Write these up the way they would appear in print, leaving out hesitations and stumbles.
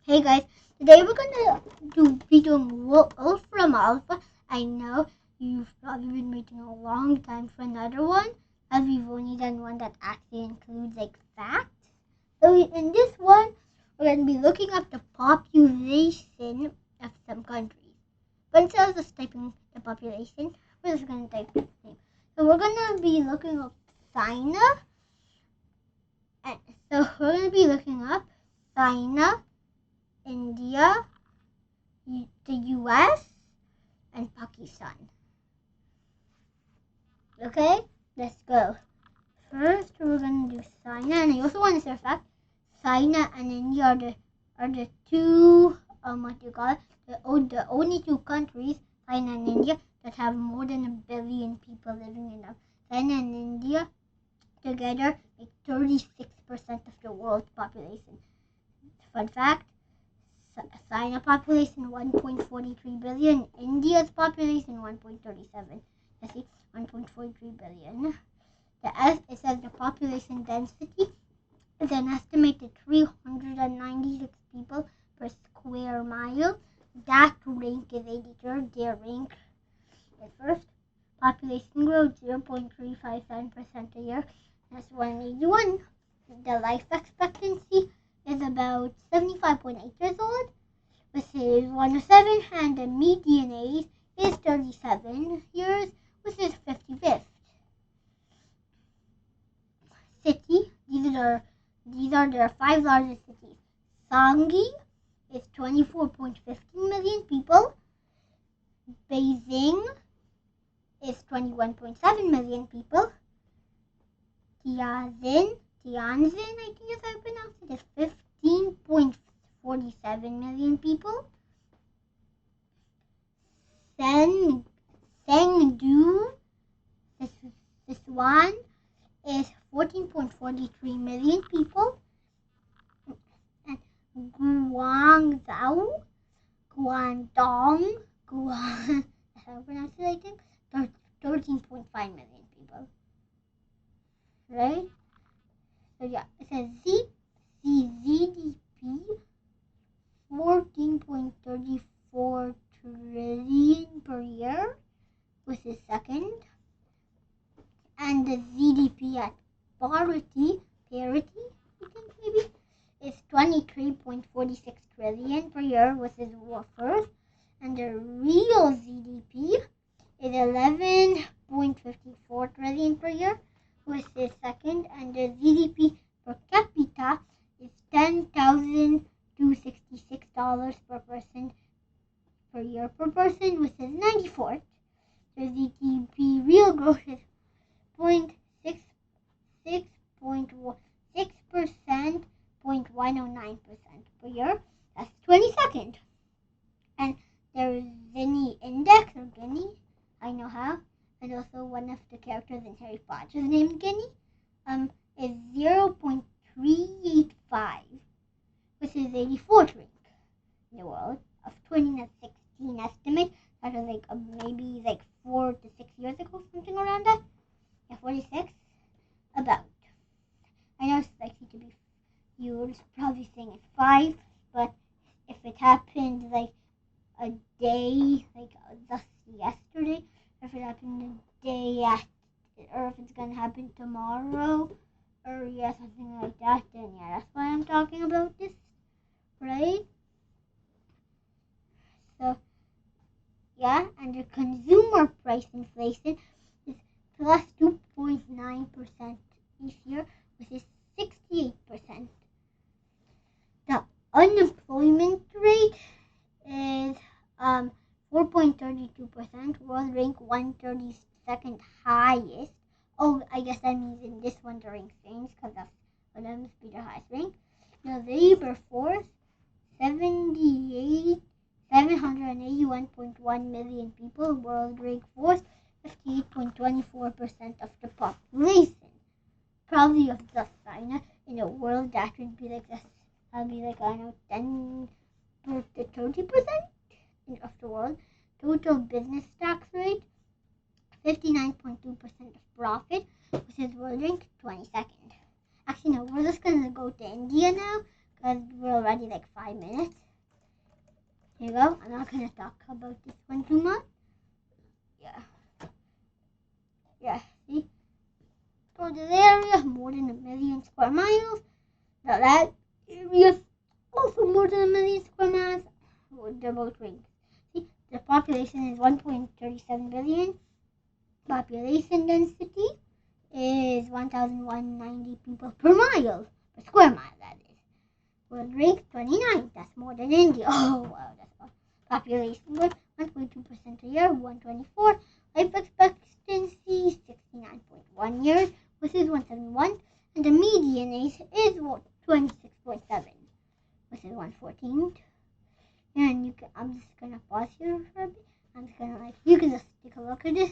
Hey guys, today we're gonna be doing WolframAlpha. I know you've probably been waiting a long time for another one, as we've only done one that actually includes like facts. So in this one, we're gonna be looking up the population of some countries. But instead of just typing the population, we're just gonna type its name. So we're gonna be looking up China, and so we're gonna be looking up China, India, the US, and Pakistan. Okay, let's go. First, we're gonna do China, and I also want to say a fact: China and India are the two the only two countries, China and India, that have more than 1 billion people living in them. China and India together make 36% of the world's population. Fun fact: China population 1.43 billion, India's population 1.37. Let's see, 1.43 billion. It says the population density is an estimated 396 people per square mile. That rank is 83rd. Their rank is first. Population growth 0.357% a year. That's 181. The life expectancy is about 75.8 years old, which is 107, and the median age is 37 years, which is 55th. City, these are the 5 largest cities. Shanghai is 24.15 million people. Beijing is 21.7 million people. Tianjin, I think is how I pronounce it, is 15.47 million people. Chengdu, this one is 14.43 million people. And Guangdong, that's how I pronounce it, I think, 13.5 million people. Right? So yeah, it says GDP 14.34 trillion per year, which is second. And the GDP at parity, I think maybe, is 23.46 trillion per year, which is first. And the real GDP is 11.54 trillion per year, which is second. And the GDP per capita is $10,266 per person per year per person, which is 94th. The GDP real growth is 0.6%, 0.109% per year. That's 22nd. And there is Guinea Index, or Guinea, I know how, and also one of the characters in Harry Potter is named Guinea, is 0.385, which is 84th rank in the world of 2016 estimate. That was maybe 4 to 6 years ago, something around that. Yeah, 46. About. I know it's likely to be, you're probably saying it's 5, but if it happened a day, just yesterday, if it happened a day after, or if it's gonna happen tomorrow, or something like that, then that's why I'm talking about this, right? So and the consumer price inflation is plus 2.9% each year, which is 68%. The unemployment rate is 4.32%, world rank 132nd highest. Oh, I guess that means in this one the rank change, because that's what must be the highest rank. The labor force 781.1 million people, world rank fourth, 58.24% of the population. Probably of just China. In a world that would be like this, I don't know, 10 to 30% of the world. Total business tax rate 59.2% of profit, which is world rank 22nd. Actually, no, we're just gonna go to India now, because we're already 5 5 minutes. Here you go. I'm not going to talk about this one too much. Yeah, see? Total area, more than 1 million square miles. Now that area, also more than 1 million square miles. They're both rings. See, the population is 1.37 billion. Population density is 1,190 people per mile, per square mile, that is. World rank 29, that's more than India. Oh, wow, that's all. Population growth 1.2% a year, 124. Life expectancy 69.1 years versus 171. And the median age is 26.7 versus 114. And you can, I'm just gonna pause here for a bit. I'm just gonna you can just take a look at this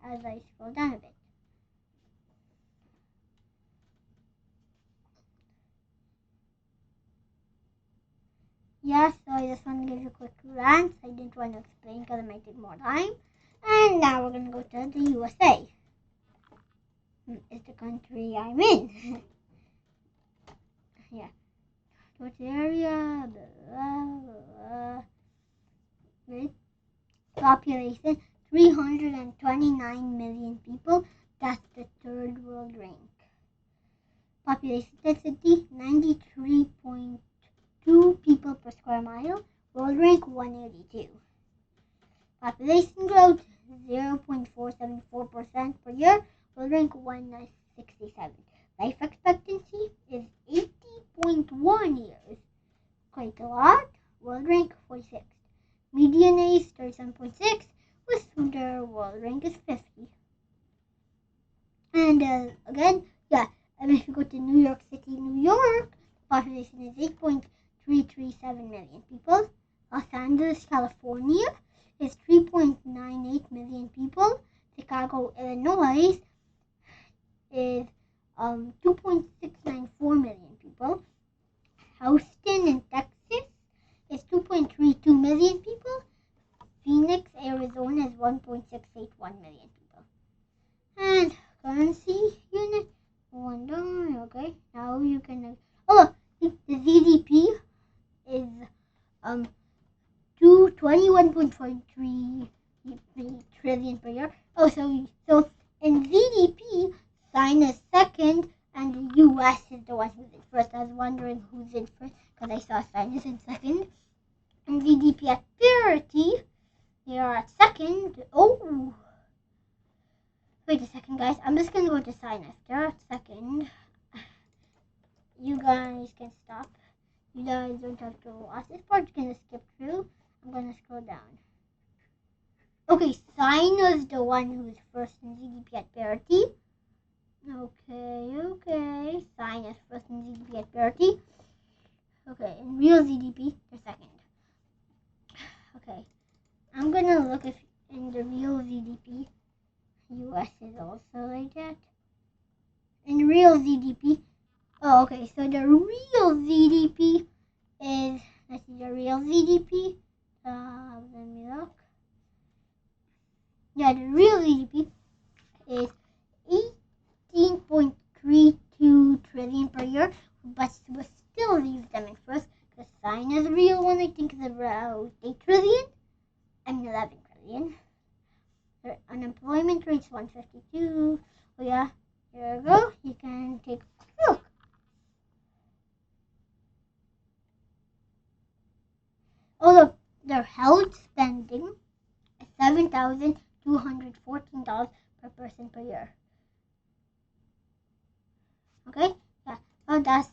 as I scroll down a bit. Yeah, so I just want to give you a quick glance. I didn't want to explain because it might take more time. And now we're gonna go to the USA. It's the country I'm in. Yeah. Total area, with population 329 million people. That's the third world rank. Population density 93.2 people per square mile. World rank 182. Population growth 0.474% per year. World rank 167. Life expectancy is 80.1 years. Quite a lot. World rank 46. Median age 37.6. With their world rank is 50. And again, yeah. And if you go to New York City, New York, the population is 8.337 million people. Los Angeles, California is 3.98 million people. Chicago, Illinois is 2.694 million people. Houston in Texas is 2.32 million people. Phoenix, Arizona is 1.681 million people. And currency unit, $1. Okay, now you can. Oh, the GDP is 21.43 trillion per year. Oh, so in GDP, China is second, and the US is the one who's in first. I was wondering who's in first because I saw China's in second. And GDP at parity, they are at second. Oh, wait a second, guys. I'm just gonna go to China. If they're at second, you guys can stop. You guys don't have to watch this part. You can just skip through. I'm gonna scroll down. Okay, China's the one who's first in GDP at parity. Okay. China's first in GDP at parity. Okay, in real GDP, they're second. Okay, I'm gonna look if in the real GDP, US is also like that. In real GDP, oh, okay, so the real GDP is, let's see, the real GDP, let me look. Yeah, the real GDP is 18.32 trillion per year, but we still leave them in first because China's real one, I think, is about 8 trillion. I mean 11 trillion. Their unemployment rate is 152. Oh yeah, here we go. You can take a look. Oh look, their health spending is $7,214 per person per year. Okay, yeah. Oh, that's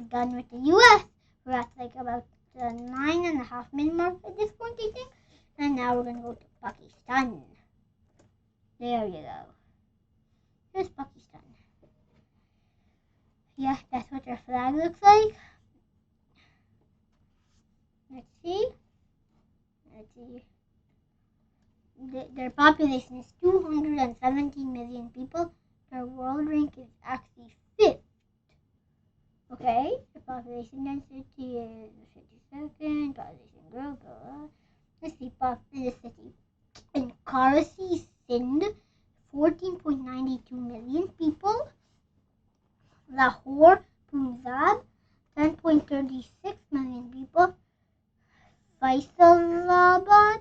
done with the US. We're at like about the 9.5 minute mark at this point, I think. And now we're gonna go to Pakistan. There you go. Here's Pakistan. Yeah, that's what their flag looks like. Let's see. Their population is 217 million people. Their world rank is actually 5th. Okay, the population density is 52nd. Population growth. Let's see, in the city. In Karachi, Sindh, 14.92 million people. Lahore, Punjab, 10 4.36 million people. Faisalabad, I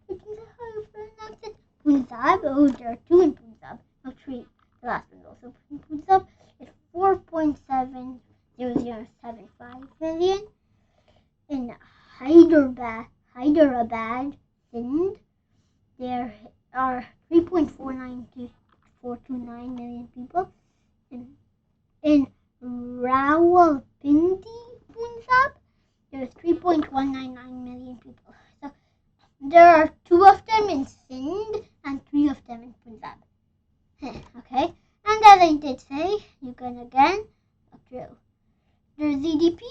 think that's how you pronounce it. Punjab, oh, there are 2 in Punjab. No, 3. The last one also in Punjab. It's 4.70075 million. In Hyderabad, Sindh, there are 3.49429 million people. In Rawalpindi, Punjab, there's 3.199 million people. So there are 2 of them in Sindh and 3 of them in Punjab. Okay, and as I did say, you can again look through. Their GDP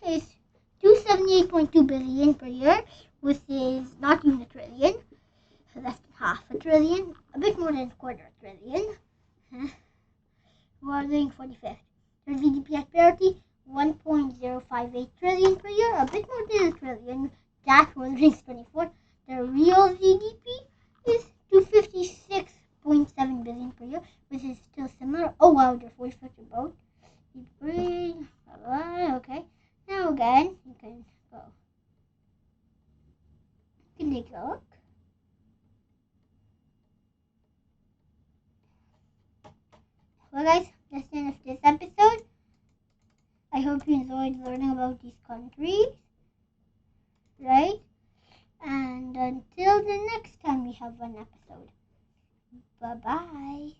is 278.2 billion per year, which is not even a trillion, less than half a trillion, a bit more than a quarter trillion. We're doing 45th. Their GDP at parity, 1.058 trillion per year, a bit more than a trillion. That was ranks 24. Their real GDP is 256.7 billion per year, which is still similar. Oh wow, they're 45th about. Okay. Now again, you can go. You can take a look. Well guys, that's the end of this episode. I hope you enjoyed learning about these countries. Right? And until the next time we have an episode. Bye-bye.